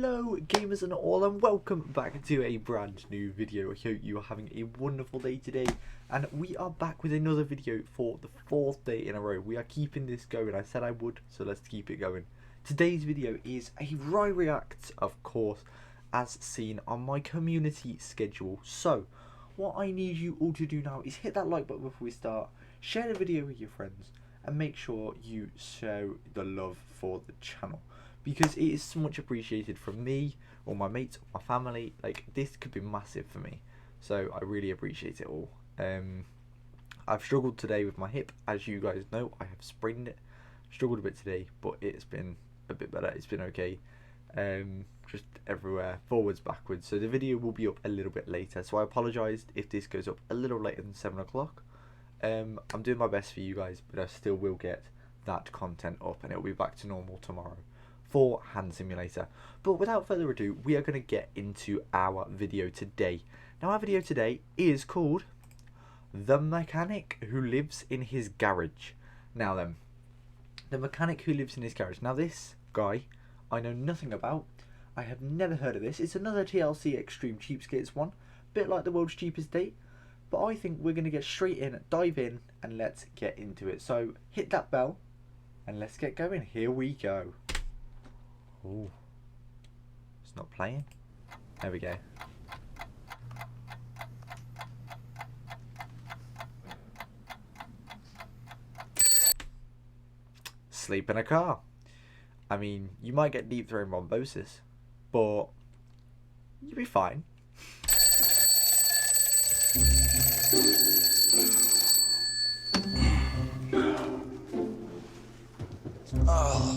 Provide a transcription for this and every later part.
Hello gamers and all, and welcome back to a brand new video. I hope you are having a wonderful day today, and we are back with another video for the fourth day in a row. We are keeping this going. I said I would, so let's keep it going. Today's video is a Rye React, of course, as seen on my community schedule. So what I need you all to do now is hit that like button before we start, share the video with your friends, and make sure you show the love for the channel, because it is so much appreciated from me or my mates or my family. Like, this could be massive for me, so I really appreciate it all. I've struggled today with my hip, as you guys know. I have sprained it, struggled a bit today, but it's been a bit better. It's been okay. Just everywhere, forwards, backwards, so the video will be up a little bit later, so I apologise if this goes up a little later than 7 o'clock. I'm doing my best for you guys, but I still will get that content up, and it'll be back to normal tomorrow for Hand Simulator. But without further ado, we are going to get into our video today. Now, our video today is called The Mechanic Who Lives in His Garage. Now then, the mechanic who lives in his garage. Now, this guy I know nothing about. I have never heard of this. It's another TLC Extreme Cheapskates one, bit like the world's cheapest date. But I think we're going to get straight in, dive in, and let's get into it. So hit that bell, and let's get going. Here we go. Oh, it's not playing. There we go. Sleep in a car. I mean, you might get deep throat thrombosis, but you'll be fine. Oh.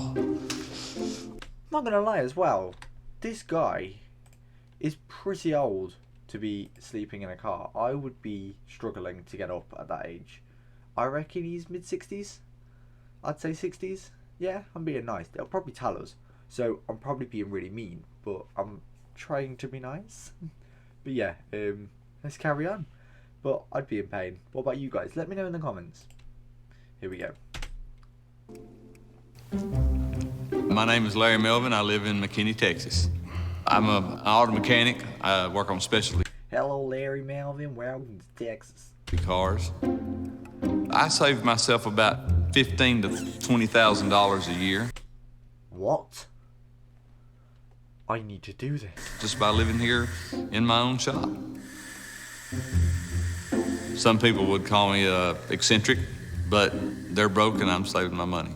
Not gonna lie as well, this guy is pretty old to be sleeping in a car. I would be struggling to get up at that age. I reckon he's mid-60s. I'd say 60s. Yeah, I'm being nice. They'll probably tell us, so I'm probably being really mean, but I'm trying to be nice. But yeah, let's carry on. But I'd be in pain. What about you guys? Let me know in the comments. Here we go. My name is Larry Melvin. I live in McKinney, Texas. I'm an auto mechanic. I work on specialty. Hello, Larry Melvin. Welcome to Texas. Cars. I save myself about $15,000 to $20,000 a year. What? I need to do this. Just by living here in my own shop. Some people would call me eccentric, but they're broke and I'm saving my money.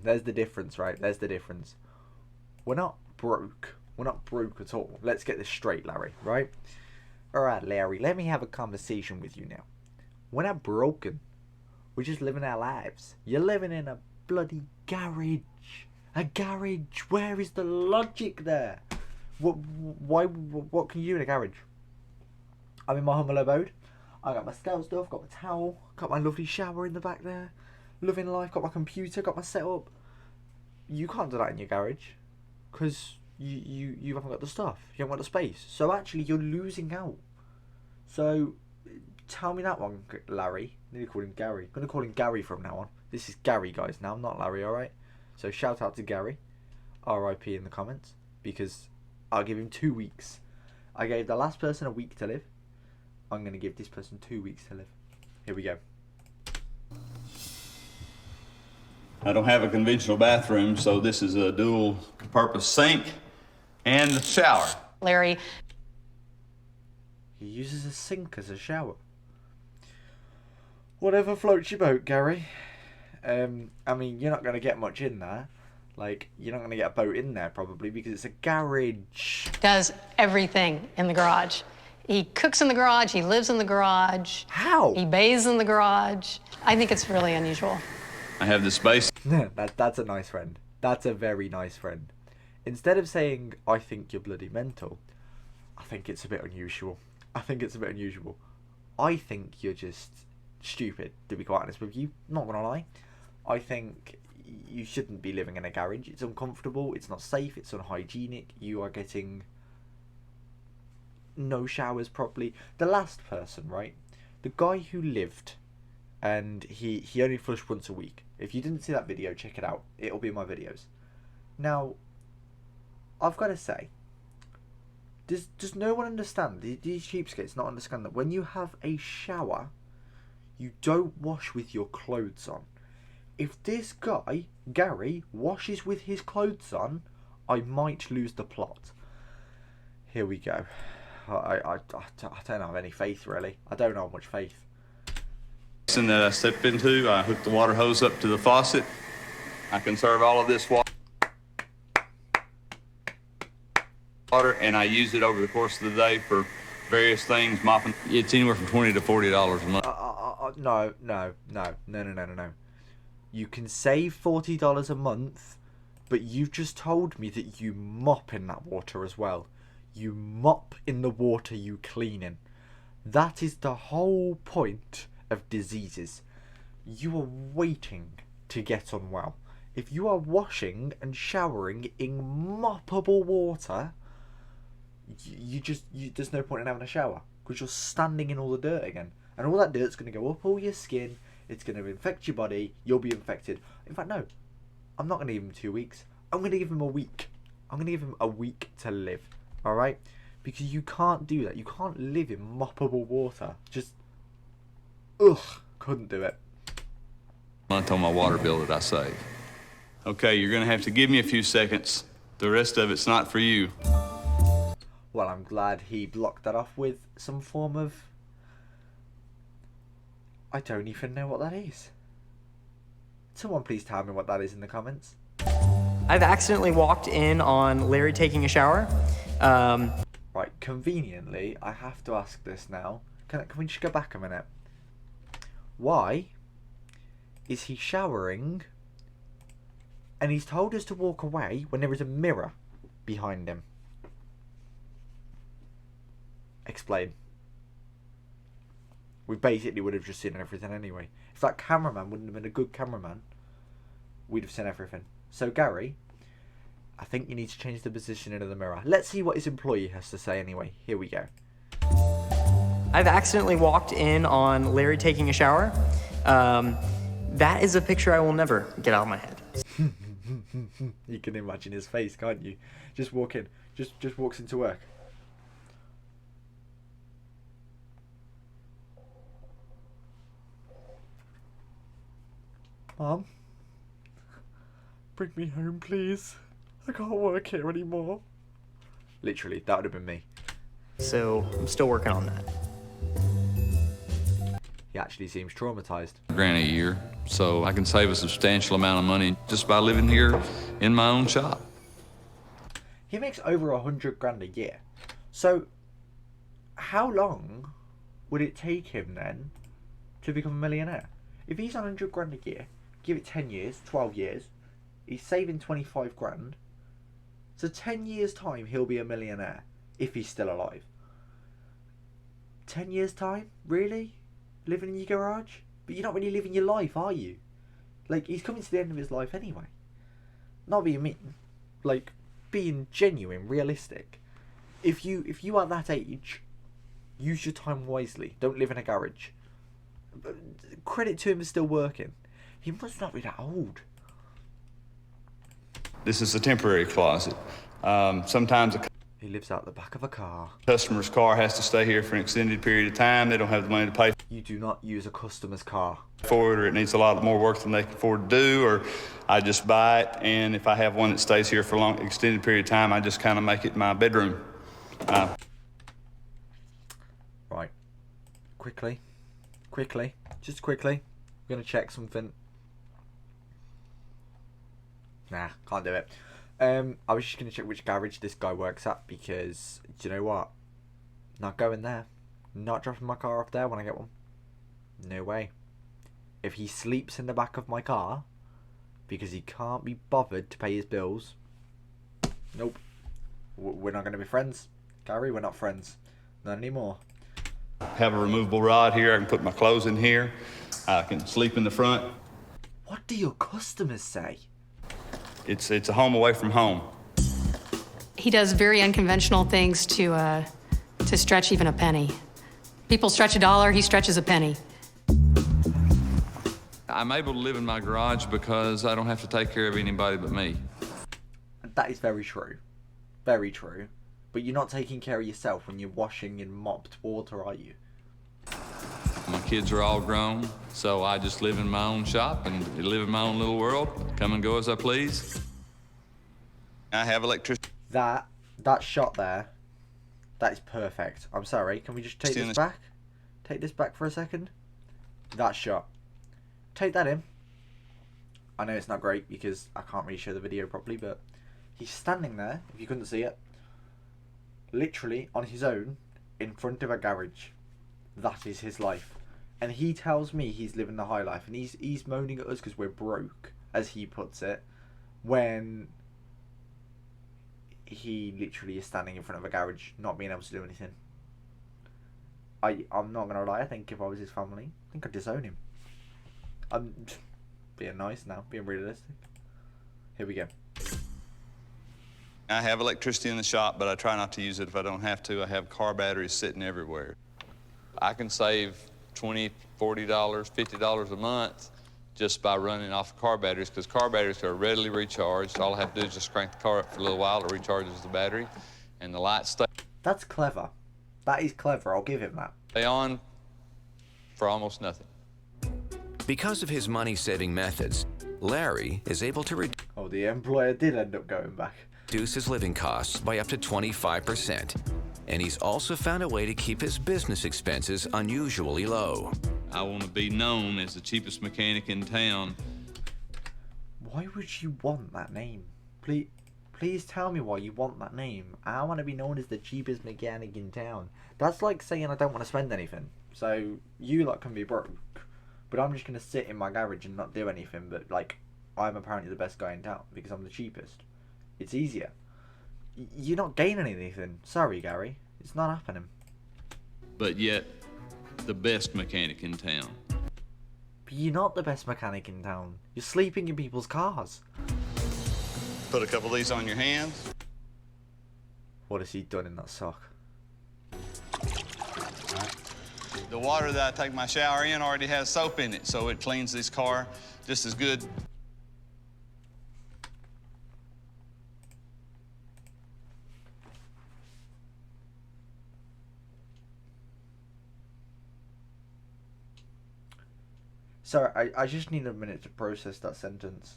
There's the difference, right? There's the difference. We're not broke. We're not broke at all. Let's get this straight, Larry, right? Alright, Larry, let me have a conversation with you now. We're not broken. We're just living our lives. You're living in a bloody garage. A garage. Where is the logic there? What can you do in a garage? I'm in my humble abode. I got my scout stuff, got my towel, got my lovely shower in the back there. Living life, got my computer, got my setup. You can't do that in your garage, because you haven't got the stuff. You haven't got the space. So actually, you're losing out. So tell me that one, Larry. I need to call him Gary. I'm going to call him Gary from now on. This is Gary, guys, now, not Larry, alright? So shout out to Gary. RIP in the comments, because I'll give him 2 weeks. I gave the last person a week to live. I'm going to give this person 2 weeks to live. Here we go. I don't have a conventional bathroom, so this is a dual-purpose sink and shower. Larry. He uses a sink as a shower. Whatever floats your boat, Gary. I mean, you're not going to get much in there. Like, you're not going to get a boat in there, probably, because it's a garage. Does everything in the garage. He cooks in the garage, he lives in the garage. How? He bathes in the garage. I think it's really unusual. I have the space. That's a nice friend. That's a very nice friend. Instead of saying, I think you're bloody mental, I think it's a bit unusual. I think it's a bit unusual. I think you're just stupid, to be quite honest with you. Not gonna lie. I think you shouldn't be living in a garage. It's uncomfortable, it's not safe, it's unhygienic. You are getting no showers properly. The last person, right? The guy who lived and he only flushed once a week. If you didn't see that video, check it out. It'll be in my videos. Now, I've got to say, does no one understand, these cheapskates not understand that when you have a shower, you don't wash with your clothes on? If this guy, Gary, washes with his clothes on, I might lose the plot. Here we go. I don't have any faith, really. I don't have much faith. That I step into, I hook the water hose up to the faucet. I conserve all of this water, and I use it over the course of the day for various things, mopping. It's anywhere from $20 to $40 a month. No. You can save $40 a month, but you've just told me that you mop in that water as well. You mop in the water you clean in. That is the whole point of diseases. You are waiting to get unwell. If you are washing and showering in moppable water, there's no point in having a shower, because you're standing in all the dirt again, and all that dirt's going to go up all your skin. It's going to infect your body. You'll be infected. In fact, no, I'm not going to give him 2 weeks. I'm going to give him a week. I'm going to give him a week to live. All right, because you can't do that. You can't live in moppable water. Just couldn't do it. Month on my water bill that I save. Okay, you're gonna have to give me a few seconds. The rest of it's not for you. Well, I'm glad he blocked that off with some form of... I don't even know what that is. Someone please tell me what that is in the comments. I've accidentally walked in on Larry taking a shower. Right, conveniently, I have to ask this now. Can we just go back a minute? Why is he showering and he's told us to walk away when there is a mirror behind him? Explain. We basically would have just seen everything anyway. If that cameraman wouldn't have been a good cameraman, we'd have seen everything. So Gary, I think you need to change the positioning of the mirror. Let's see what his employee has to say anyway. Here we go. I've accidentally walked in on Larry taking a shower. That is a picture I will never get out of my head. You can imagine his face, can't you? Just walk in. Just walks into work. Mom, bring me home, please. I can't work here anymore. Literally, that would have been me. So I'm still working on that. He actually seems traumatized. $1,000 a year, so I can save a substantial amount of money just by living here in my own shop. He makes over $100,000 a year. So, how long would it take him then to become a millionaire? If he's on $100,000 a year, give it 10 years, 12 years, he's saving 25 grand. So 10 years time, he'll be a millionaire if he's still alive. 10 years time? Really? Living in your garage? But you're not really living your life, are you? Like, he's coming to the end of his life anyway. Not being mean. Like, being genuine, realistic. If you are that age, use your time wisely. Don't live in a garage. Credit to him for still working. He must not be that old. This is a temporary closet. Sometimes He lives out the back of a car. customer's car has to stay here for an extended period of time. They don't have the money to pay You do not use a customer's car. for it, or it needs a lot more work than they can afford to do, or I just buy it, and if I have one that stays here for a long extended period of time, I just kind of make it my bedroom. Right. Quickly. Just quickly. I'm going to check something. Nah, can't do it. I was just going to check which garage this guy works at, because, do you know what? Not going there. Not dropping my car off there when I get one. No way. If he sleeps in the back of my car because he can't be bothered to pay his bills, nope. We're not going to be friends. Gary, we're not friends. Not anymore. Have a removable rod here. I can put my clothes in here. I can sleep in the front. What do your customers say? It's a home away from home. He does very unconventional things to stretch even a penny. People stretch a dollar, he stretches a penny. I'm able to live in my garage because I don't have to take care of anybody but me. That is very true. Very true. But you're not taking care of yourself when you're washing in mopped water, are you? My kids are all grown, so I just live in my own shop and live in my own little world. Come and go as I please. I have electricity. That shot there, that is perfect. I'm sorry, can we just take this back? Take this back for a second. That shot. Take that in. I know it's not great because I can't really show the video properly, but he's standing there, if you couldn't see it, literally on his own in front of a garage. That is his life. And he tells me he's living the high life, and he's moaning at us because we're broke, as he puts it, when he literally is standing in front of a garage not being able to do anything. I'm not gonna lie, I think if I was his family, I think I'd disown him. I'm being nice now, being realistic. Here we go. I have electricity in the shop, but I try not to use it if I don't have to. I have car batteries sitting everywhere. I can save $20, $40, $50 a month just by running off car batteries, because car batteries are readily recharged. All I have to do is just crank the car up for a little while, it recharges the battery, and the lights That's clever. That is clever, I'll give him that. stay on for almost nothing. Because of his money-saving methods, Larry is able to Oh, the employer did end up going back. reduce his living costs by up to 25%. And he's also found a way to keep his business expenses unusually low. I want to be known as the cheapest mechanic in town. Why would you want that name? Please tell me why you want that name. I want to be known as the cheapest mechanic in town. That's like saying I don't want to spend anything. So you lot can be broke, but I'm just going to sit in my garage and not do anything, but like I'm apparently the best guy in town because I'm the cheapest. It's easier. You're not gaining anything. Sorry, Gary. It's not happening. But yet, the best mechanic in town. But you're not the best mechanic in town. You're sleeping in people's cars. Put a couple of these on your hands. What has he done in that sock? The water that I take my shower in already has soap in it, so it cleans this car just as good. Sorry, I just need a minute to process that sentence.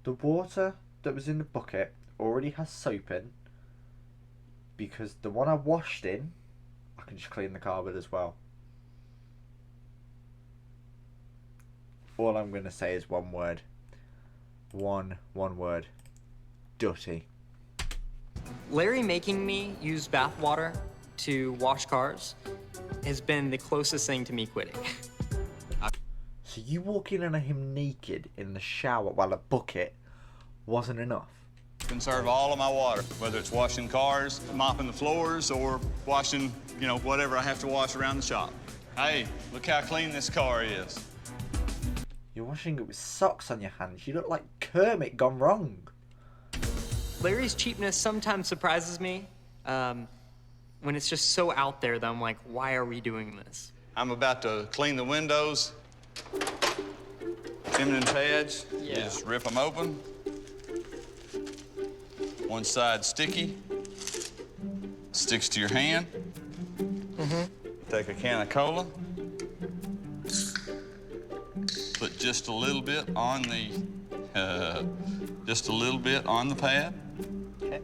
The water that was in the bucket already has soap in, because the one I washed in, I can just clean the car with as well. All I'm going to say is one word. One word. Dirty. Larry making me use bath water to wash cars has been the closest thing to me quitting. So you walking in on him naked in the shower while a bucket wasn't enough? Conserve all of my water, whether it's washing cars, mopping the floors, or washing, whatever I have to wash around the shop. Hey, look how clean this car is. You're washing it with socks on your hands. You look like Kermit gone wrong. Larry's cheapness sometimes surprises me. When it's just so out there that I'm like, why are we doing this? I'm about to clean the windows. Feminine pads, you Yeah. just rip them open. One side sticky, sticks to your hand. Take a can of cola. Put just a little bit on the, pad. Okay.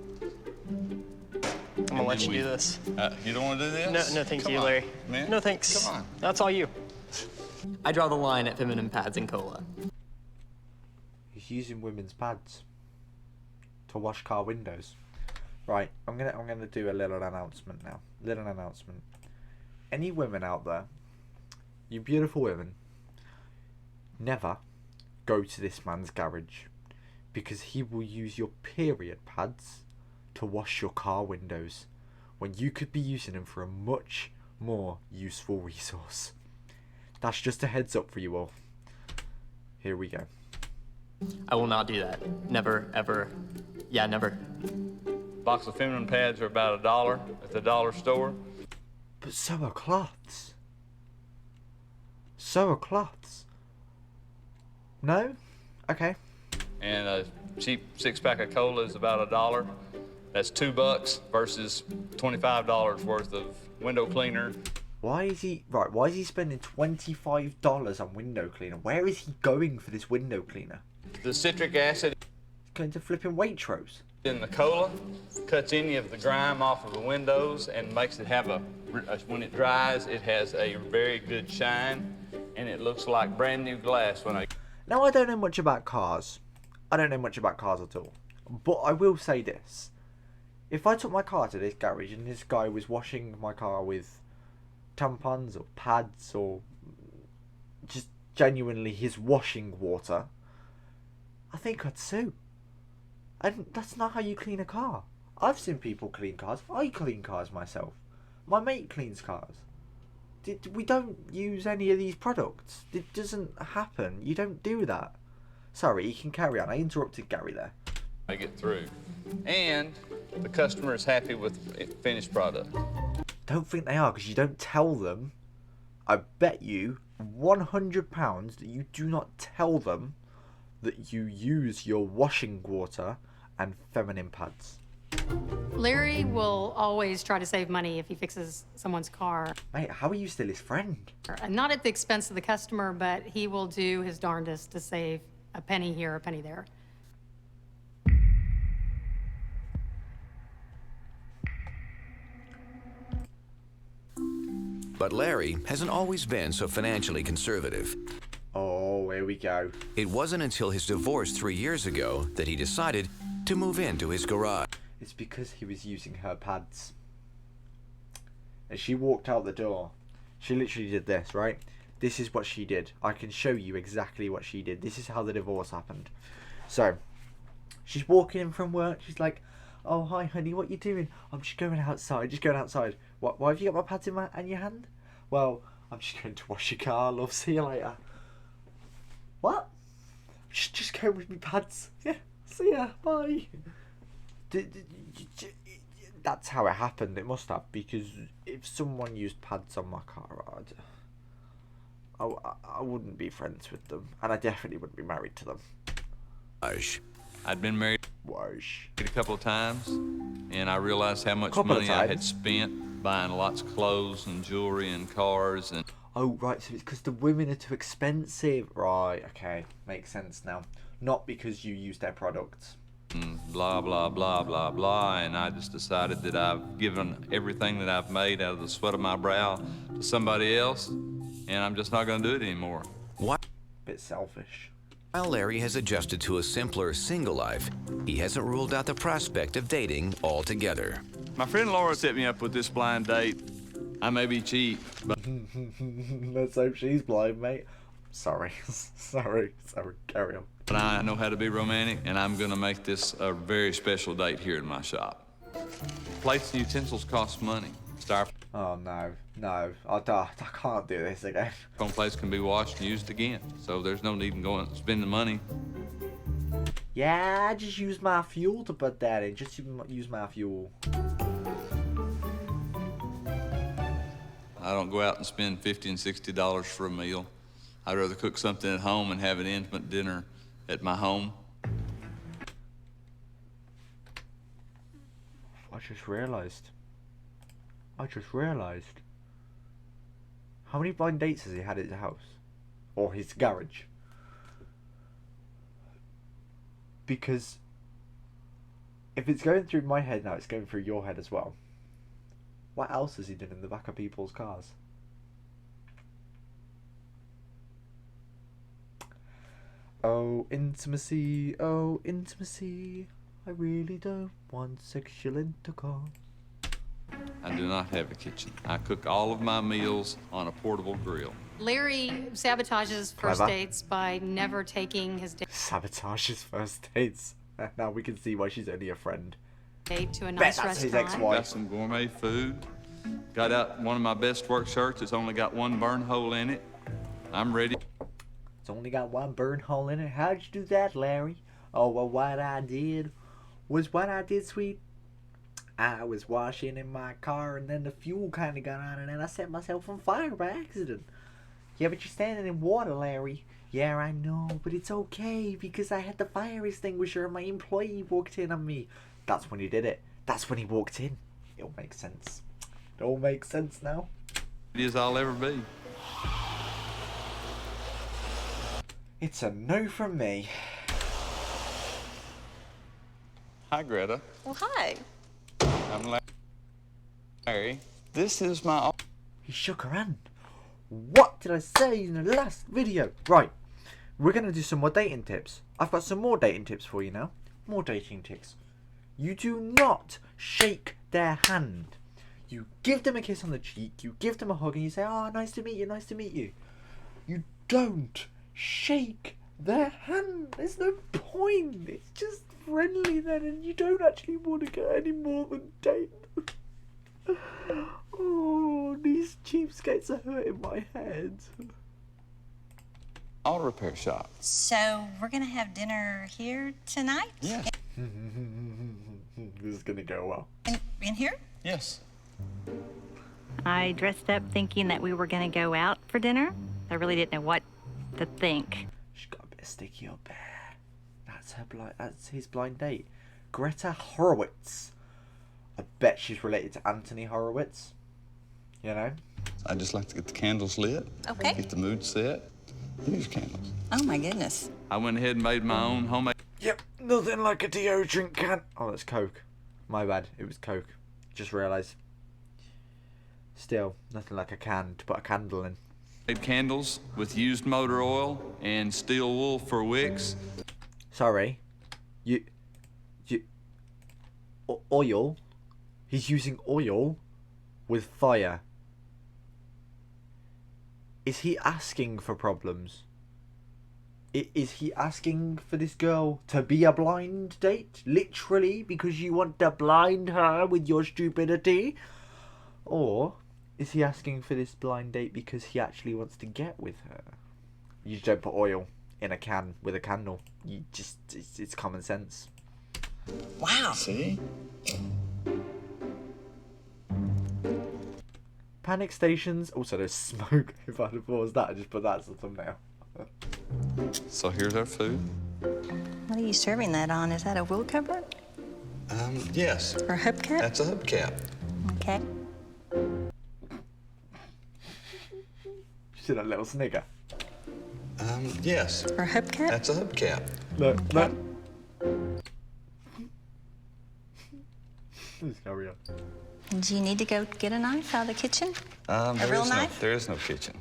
I'm gonna let you do this. You don't want to do this? No, thank Come you, on, Larry. man. No, thanks. Come on. That's all you. I draw the line at feminine pads and cola. He's using women's pads to wash car windows. Right, I'm gonna do a little announcement now. Little announcement. Any women out there, you beautiful women, never go to this man's garage, because he will use your period pads to wash your car windows when you could be using them for a much more useful resource. That's just a heads up for you all. Here we go. I will not do that. Never, ever. Yeah, never. Box of feminine pads are about $1 at the dollar store. But so are cloths. So are cloths. No? Okay. And a cheap six-pack of cola is about $1. That's $2 versus $25 worth of window cleaner. Why is he spending $25 on window cleaner? Where is he going for this window cleaner? The citric acid He's going to flipping Waitrose. in the cola cuts any of the grime off of the windows and makes it have when it dries, it has a very good shine, and it looks like brand new glass when I... Now, I don't know much about cars. I don't know much about cars at all. But I will say this. If I took my car to this garage and this guy was washing my car with tampons or pads or just genuinely his washing water, I think I'd sue. And that's not how you clean a car. I've seen people clean cars. I clean cars myself. My mate cleans cars. We don't use any of these products. It doesn't happen. You don't do that. Sorry, you can carry on. I interrupted Gary there. I get through. And the customer is happy with the finished product. Don't think they are, because you don't tell them. I bet you £100 that you do not tell them that you use your washing water and feminine pads. Larry will always try to save money if he fixes someone's car. Mate, how are you still his friend? Not at the expense of the customer, but he will do his darndest to save a penny here, a penny there. But Larry hasn't always been so financially conservative. Oh, here we go. It wasn't until his divorce 3 years ago that he decided to move into his garage. It's because he was using her pads. As she walked out the door, she literally did this, right? This is what she did. I can show you exactly what she did. This is how the divorce happened. So, she's walking in from work. She's like, oh, hi, honey, what you doing? I'm just going outside. Just going outside. What? Why have you got my pads in your hand? Well, I'm just going to wash your car, love. See you later. What? Just go with me pads. Yeah, see ya. Bye. That's how it happened. It must have, because if someone used pads on my car, I wouldn't be friends with them, and I definitely wouldn't be married to them. I'd been married Wash. a couple of times, and I realized how much money I had spent buying lots of clothes and jewelry and cars and... Oh, right, so it's because the women are too expensive. Right, okay, makes sense now. Not because you use their products. Blah, blah, blah, blah, blah, and I just decided that I've given everything that I've made out of the sweat of my brow to somebody else, and I'm just not going to do it anymore. What? Bit selfish. While Larry has adjusted to a simpler single life, he hasn't ruled out the prospect of dating altogether. My friend Laura set me up with this blind date. I may be cheap, but... Let's hope she's blind, mate. Sorry. Sorry, carry on. But I know how to be romantic, and I'm going to make this a very special date here in my shop. Plates and utensils cost money. Styrofoam Oh, no. I can't do this again. plates can be washed and used again, so there's no need in going and spending money. Yeah, I just use my fuel to put that in. Just use my fuel. I don't go out and spend $50 and $60 for a meal. I'd rather cook something at home and have an intimate dinner at my home. I just realised. How many blind dates has he had at his house? Or his garage? Because if it's going through my head now, it's going through your head as well. What else has he done in the back of people's cars? Oh, intimacy, I really don't want sexual intercourse. I do not have a kitchen. I cook all of my meals on a portable grill. Larry sabotages first Clever. dates by never taking his Sabotages first dates. Now we can see why she's only a friend. date to a Bet nice that's his restaurant. ex-wife. Got some gourmet food. Got out one of my best work shirts. It's only got one burn hole in it. I'm ready. It's only got one burn hole in it. How'd you do that, Larry? Oh, well, what I did, sweet. I was washing in my car, and then the fuel kind of got on, and then I set myself on fire by accident. Yeah, but you're standing in water, Larry. Yeah, I know, but it's okay because I had the fire extinguisher and my employee walked in on me. That's when he did it. That's when he walked in. It all makes sense. It all makes sense now. As I'll ever be. It's a no from me. Hi, Greta. Well, hi. I'm Larry. This is my... He shook her hand. What did I say in the last video? Right, we're going to do some more dating tips. I've got some more dating tips for you now. More dating tips. You do not shake their hand. You give them a kiss on the cheek, you give them a hug, and you say, oh, nice to meet you, nice to meet you. You don't shake their hand. There's no point. It's just friendly then, and you don't actually want to get any more than date. Oh, these cheapskates are hurting my head. Auto repair shop. So, we're gonna have dinner here tonight? Yes. This is going to go well. In here? Yes. I dressed up thinking that we were going to go out for dinner. I really didn't know what to think. She's got a bit of sticky up there. That's his blind date. Greta Horowitz. I bet she's related to Anthony Horowitz. You know? I just like to get the candles lit. Okay. Get the mood set. Use candles. Oh my goodness. I went ahead and made my own homemade... Yep, nothing like a deodorant can. Oh, that's Coke. My bad, it was Coke. Just realised. Still, nothing like a can to put a candle in. Made candles with used motor oil and steel wool for wicks. Sorry. Oil? He's using oil with fire. Is he asking for problems? Is he asking for this girl to be a blind date? Literally, because you want to blind her with your stupidity? Or is he asking for this blind date because he actually wants to get with her? You just don't put oil in a can with a candle. You just, it's common sense. Wow. See? Panic stations. Also, there's smoke. If I'd have paused that, I'd just put that as a thumbnail. So here's our food. What are you serving that on? Is that a wool cover? Yes. Or a hubcap? That's a hubcap. Okay. See that little snigger? Yes. Or a hubcap? That's a hubcap. Look. Just carry on. Do you need to go get a knife out of the kitchen? A real knife? There is no kitchen.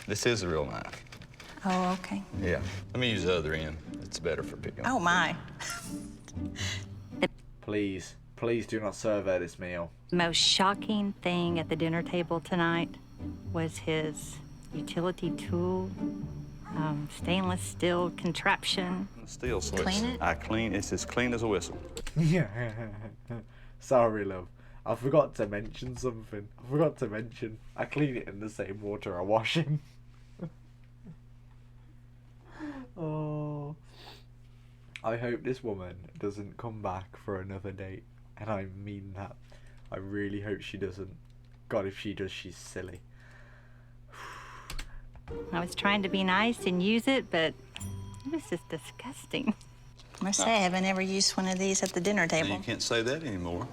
This is a real knife. Oh, okay. Yeah. Let me use the other end. It's better for picking. Oh, my. Please do not serve her this meal. The most shocking thing at the dinner table tonight was his utility tool, stainless steel contraption. Steel switch. Clean it? I clean. It's as clean as a whistle. Yeah. Sorry, love. I forgot to mention something. I clean it in the same water I wash in. Oh. I hope this woman doesn't come back for another date. And I mean that. I really hope she doesn't. God, if she does, she's silly. I was trying to be nice and use it, but it was just disgusting. I must say, I haven't ever used one of these at the dinner table. You can't say that anymore.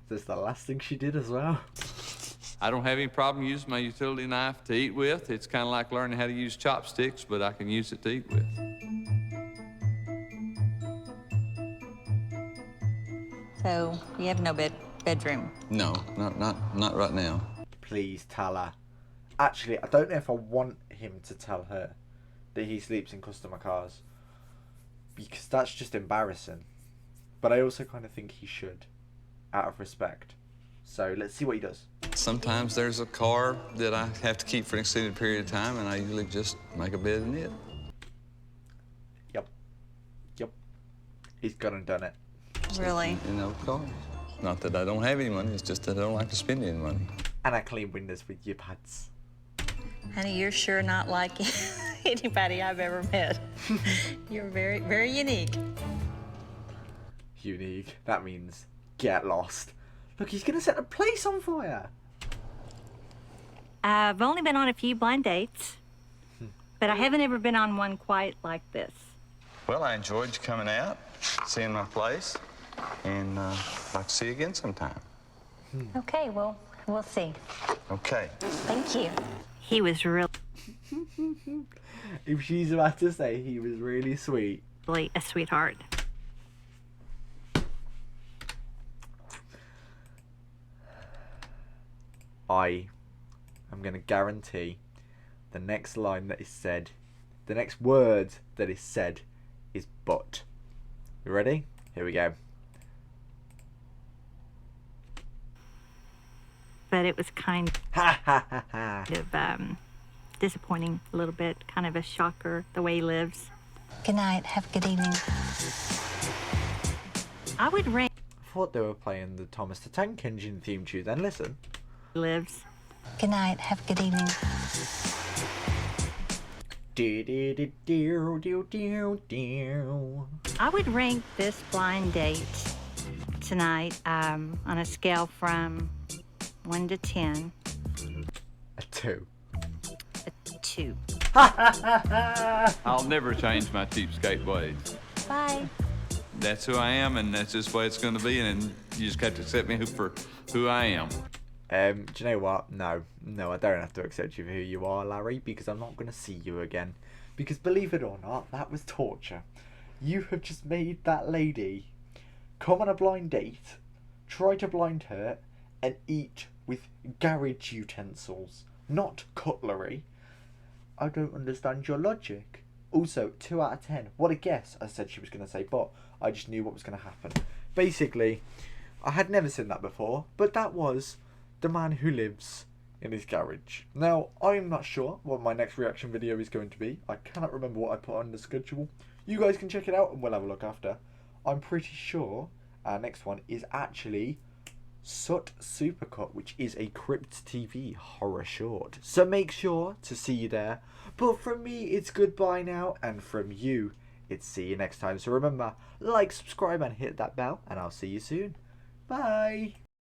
That's the last thing she did as well. I don't have any problem using my utility knife to eat with. It's kind of like learning how to use chopsticks, but I can use it to eat with. So, you have no bedroom? No, not right now. Please tell her. Actually, I don't know if I want him to tell her that he sleeps in customer cars, because that's just embarrassing. But I also kind of think he should, out of respect. So let's see what he does. Sometimes there's a car that I have to keep for an extended period of time, and I usually just make a bed in it. Yep. He's gone and done it. Really? You know, cars. Not that I don't have any money, it's just that I don't like to spend any money. And I clean windows with your pads. Honey, you're sure not like anybody I've ever met. You're very, very unique. Unique. That means get lost. Look, he's gonna set the place on fire. I've only been on a few blind dates, but I haven't ever been on one quite like this. Well, I enjoyed you coming out, seeing my place, and I'd like to see you again sometime. Okay, well, we'll see. Okay. Thank you. He was really If she's about to say he was really sweet. a sweetheart. I am going to guarantee the next line that is said, the next word that is said is but. You ready? Here we go. But it was kind Ha ha ha ha. of disappointing a little bit, kind of a shocker, the way he lives. Good night. Have a good evening. I would rank I thought they were playing the Thomas the Tank Engine theme tune then. Listen. lives. Good night. Have a good evening. I would rank this blind date tonight on a scale from 1 to 10, A 2. a 2. I'll never change my cheapskate ways. Bye. That's who I am, and that's just the way it's going to be, and you just have to accept me for who I am. Do you know what? No, I don't have to accept you for who you are, Larry, because I'm not going to see you again. Because believe it or not, that was torture. You have just made that lady come on a blind date, try to blind her, and eat with garage utensils, not cutlery. I don't understand your logic. Also, 2 out of 10. What a guess. I said she was going to say, but I just knew what was going to happen. Basically, I had never seen that before, but that was the man who lives in his garage. Now, I'm not sure what my next reaction video is going to be. I cannot remember what I put on the schedule. You guys can check it out and we'll have a look after. I'm pretty sure our next one is actually Sut Supercut, which is a Crypt TV horror short. So make sure to see you there. But from me, it's goodbye now, and from you, it's see you next time. So remember, like, subscribe, and hit that bell, and I'll see you soon. Bye!